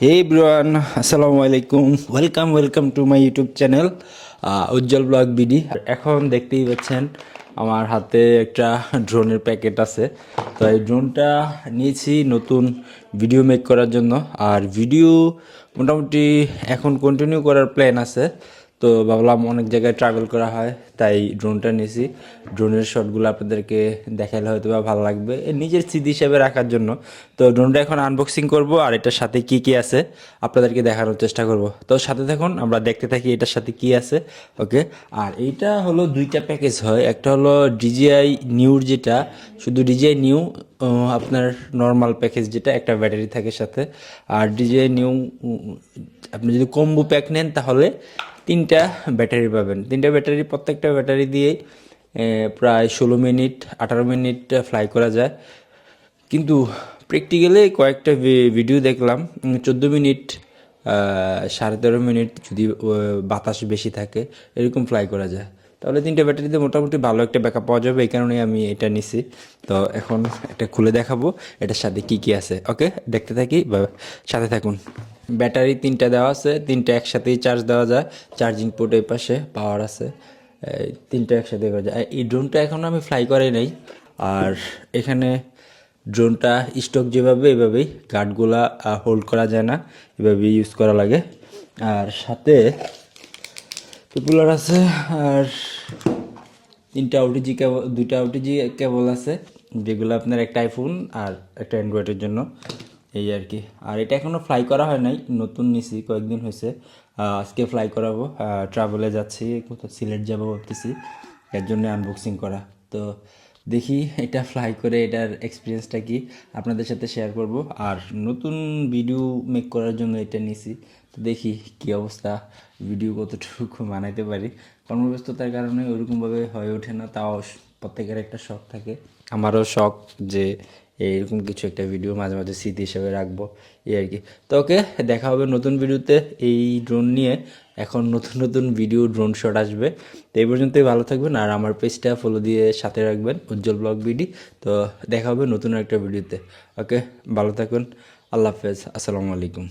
Hey everyone, Assalamu alaikum. Welcome to my YouTube channel, Ujjwal blog BD. এখন দেখতেই পাচ্ছেন আমার হাতে একটা ড্রোনের প্যাকেট আছে। তো এই ড্রোনটা নিয়েছি নতুন ভিডিও মেক করার জন্য। আর ভিডিও মোটামুটি এখন কন্টিনিউ করার প্ল্যান আছে। তো ভাবলাম অনেক জায়গায় ট্রাভেল করা হয়, তাই ড্রোনটা নিয়েছি। ড্রোনের শটগুলো আপনাদেরকে দেখালে হয়তো বা ভালো লাগবে, নিজের স্মৃতি হিসেবে রাখার জন্য। তো ড্রোনটা এখন আনবক্সিং করব, আর এটার সাথে কি কি আছে আপনাদেরকে দেখানোর চেষ্টা করব। তো সাথে থাকুন, আমরা দেখতে থাকি এটার সাথে কি আছে। ওকে। আর এইটা হলো দুইটা প্যাকেজ হয়, একটা হলো ডিজিআই নিউর, যেটা শুধু ডিজিআই নিউ আপনার নর্মাল প্যাকেজ, যেটা একটা ব্যাটারি থাকে সাথে। আর ডিজিআই নিউ আপনি যদি কম্বো প্যাক নেন তাহলে তিনটা ব্যাটারি পাবেন। তিনটা ব্যাটারি, প্রত্যেকটা ব্যাটারি দিয়ে প্রায় 16 মিনিট 18 মিনিট ফ্লাই করা যায়। কিন্তু প্র্যাকটিক্যালি কয়েকটা ভিডিও দেখলাম 14 মিনিট, 13.5 মিনিট যদি বাতাস বেশি থাকে এরকম ফ্লাই করা যায়। তাহলে তিনটে ব্যাটারিতে মোটামুটি ভালো একটা ব্যাকআপ পাওয়া যাবে, এই কারণেই আমি এটা নিছি। তো এখন এটা খুলে দেখাবো এটার সাথে কি কি আছে। ওকে, দেখতে থাকি বা সাথে থাকুন। ব্যাটারি তিনটা দেওয়া আছে, তিনটা একসাথেই চার্জ দেওয়া যায়। চার্জিং পোর্ট এই পাশে, পাওয়ার আছে, তিনটা একসাথে করা যায়। এই ড্রোনটা এখন আমি ফ্লাই করে নেই। আর এখানে ড্রোনটা স্টক যেভাবে, এভাবেই গার্ডগুলা হোল্ড করা যায় না, এভাবেই ইউজ করা লাগে। আর সাথে প্রপুলার আছে, আর তিনটা ওটিজি কেবল, দুইটা ওটিজি কেবল আছে, যেগুলো আপনার একটা আইফোন আর একটা অ্যান্ড্রয়েডের জন্য, এই আর কি। আর এটা এখনও ফ্লাই করা হয় নাই, নতুন নিছি, কয়েকদিন হয়েছে। আজকে ফ্লাই করাবো। ট্রাভেলে যাচ্ছি, কোথাও সিলেট যাবো ভাবতেছি, এর জন্য আনবক্সিং করা। তো দেখি এটা ফ্লাই করে এটার এক্সপিরিয়েন্সটা কি আপনাদের সাথে শেয়ার করব। আর নতুন ভিডিও মেক করার জন্য এটা নিছি। তো দেখি কি অবস্থা, ভিডিও কতটুকু বানাইতে পারি। কর্মব্যস্ততার কারণে ওইরকমভাবে হয়ে ওঠে না, তাও প্রত্যেকের একটা শখ থাকে। আমারও শখ যে এরকম কিছু একটা ভিডিও মাঝে মাঝে স্মৃতি হিসেবে রাখবো, এই আর কি। তো ওকে, দেখা হবে নতুন ভিডিওতে এই ড্রোন নিয়ে। এখন নতুন নতুন ভিডিও, ড্রোন শট আসবে। তো এই পর্যন্তই, ভালো থাকবেন। আর আমার পেজটা ফলো দিয়ে সাথে রাখবেন, উজ্জ্বল ব্লগ বিডি। তো দেখা হবে নতুন একটা ভিডিওতে। ওকে, ভালো থাকুন। আল্লাহ হাফেজ, আসসালামু আলাইকুম।